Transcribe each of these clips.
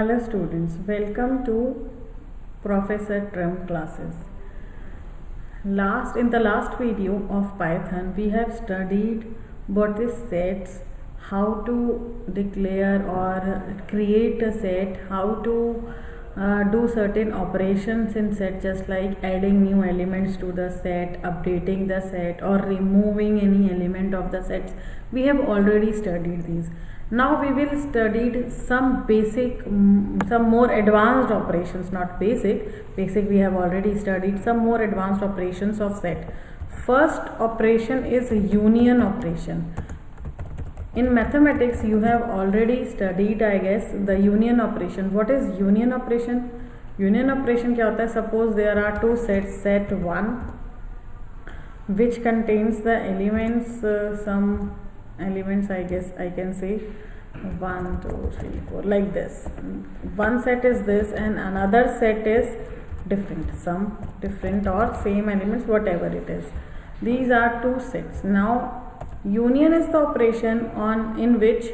Hello students, welcome to Professor Trump classes. In the last video of Python, we have studied what is sets, how to declare or create a set, how to do certain operations in set, just like adding new elements to the set, updating the set, or removing any element of the sets. We have already studied these. Now we will study some more advanced operations, not basic we have already studied, some more advanced operations of set. First operation is union operation. In mathematics you have already studied, I guess, the union operation. What is union operation? Union operation क्या होता है? Suppose there are two sets, set 1 which contains the elements, some elements, I guess I can say 1 2 3 4 like this. One set is this and another set is different, some different or same elements, whatever it is. These are two sets. Now union is the operation in which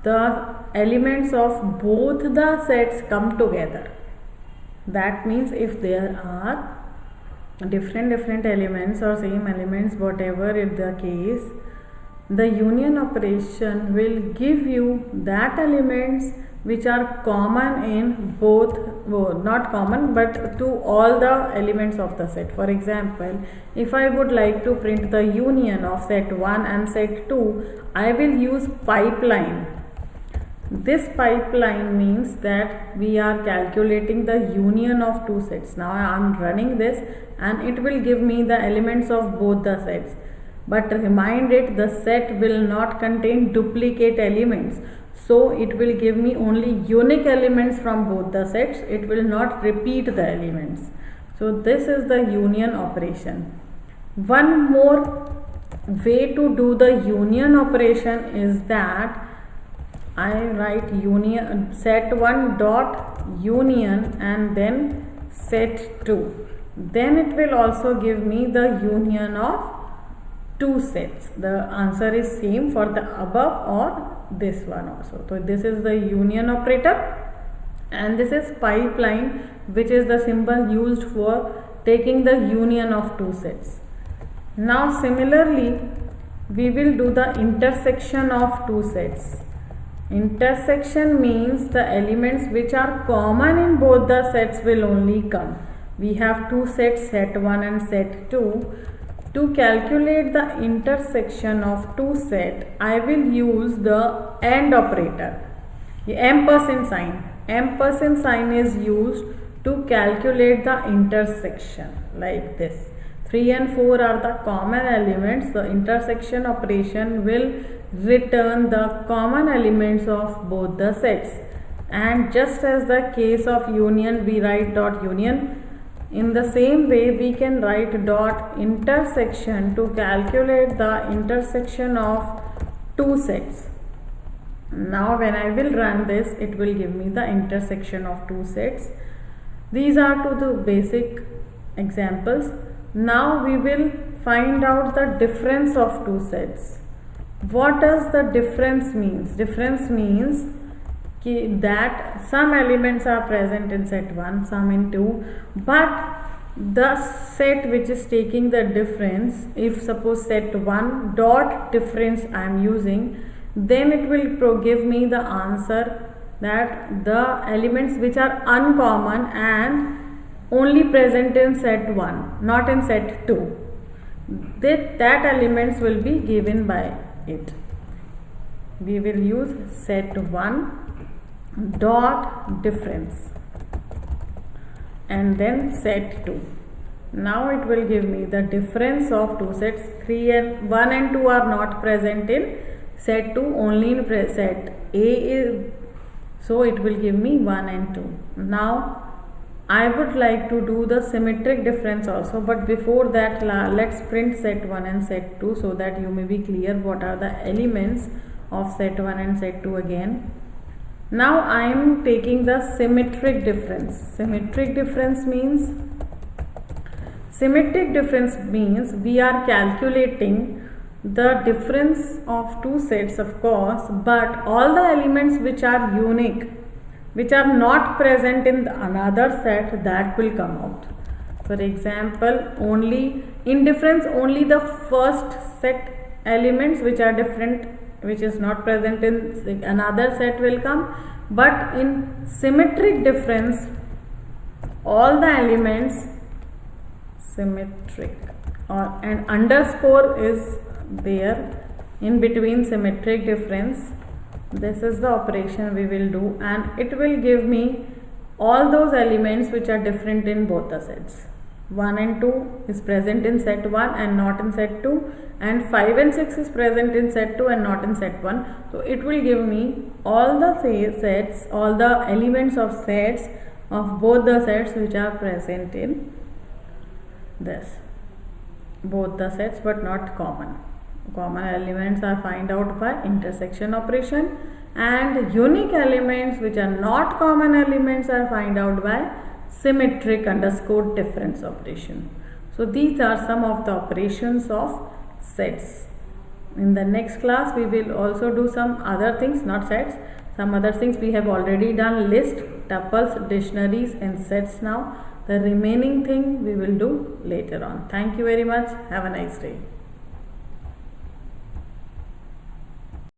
the elements of both the sets come together. That means if there are different elements or same elements, whatever is the case, the union operation will give you that elements which are common in both, not common but to all the elements of the set. For example, if I would like to print the union of set 1 and set 2, I will use pipeline. This pipeline means that we are calculating the union of two sets. Now I am running this and it will give me the elements of both the sets. But remind it, the set will not contain duplicate elements. So it will give me only unique elements from both the sets. It will not repeat the elements. So this is the union operation. One more way to do the union operation is that I write union set1 dot union and then set 2. Then it will also give me the union of two sets. The answer is same for the above or this one also. So this is the union operator and this is pipeline, which is the symbol used for taking the union of two sets. Now similarly we will do the intersection of two sets. Intersection means the elements which are common in both the sets will only come. We have two sets, set 1 and set 2. To calculate the intersection of two sets, I will use the AND operator. The ampersand sign. Ampersand sign is used to calculate the intersection like this. 3 and 4 are the common elements. The intersection operation will return the common elements of both the sets. And just as the case of union, we write dot union. In the same way, we can write dot intersection to calculate the intersection of two sets. Now when I will run this, it will give me the intersection of two sets. These are two the basic examples. Now we will find out the difference of two sets. What does the difference means? Difference means that some elements are present in set 1, some in 2, but the set which is taking the difference, if suppose set 1 dot difference I am using, then it will give me the answer that the elements which are uncommon and only present in set 1, not in set 2, that elements will be given by it. We will use set 1 dot difference and then set 2. Now it will give me the difference of two sets. 1 and 2 are not present in set 2, only in set A is, so it will give me 1 and 2. Now I would like to do the symmetric difference also, but before that let's print set 1 and set 2 so that you may be clear what are the elements of set 1 and set 2 again. Now I am taking the symmetric difference. Symmetric difference means we are calculating the difference of two sets, of course, but all the elements which are unique which are not present in the another set, that will come out. For example, only in difference only the first set elements which are different, which is not present in another set, will come. But in symmetric difference, all the elements symmetric, or an underscore is there in between symmetric difference. This is the operation we will do, and it will give me all those elements which are different in both the sets. 1 and 2 is present in set 1 and not in set 2, and 5 and 6 is present in set 2 and not in set 1. So it will give me all the sets, all the elements of sets of both the sets which are present in this, both the sets, but not common. Common elements are find out by intersection operation, and unique elements which are not common elements are find out by symmetric underscore difference operation. So these are some of the operations of sets. In the next class we will also do some other things, not sets, some other things we have already done: list, tuples, dictionaries and sets. Now the remaining thing we will do later on. Thank you very much. Have a nice day.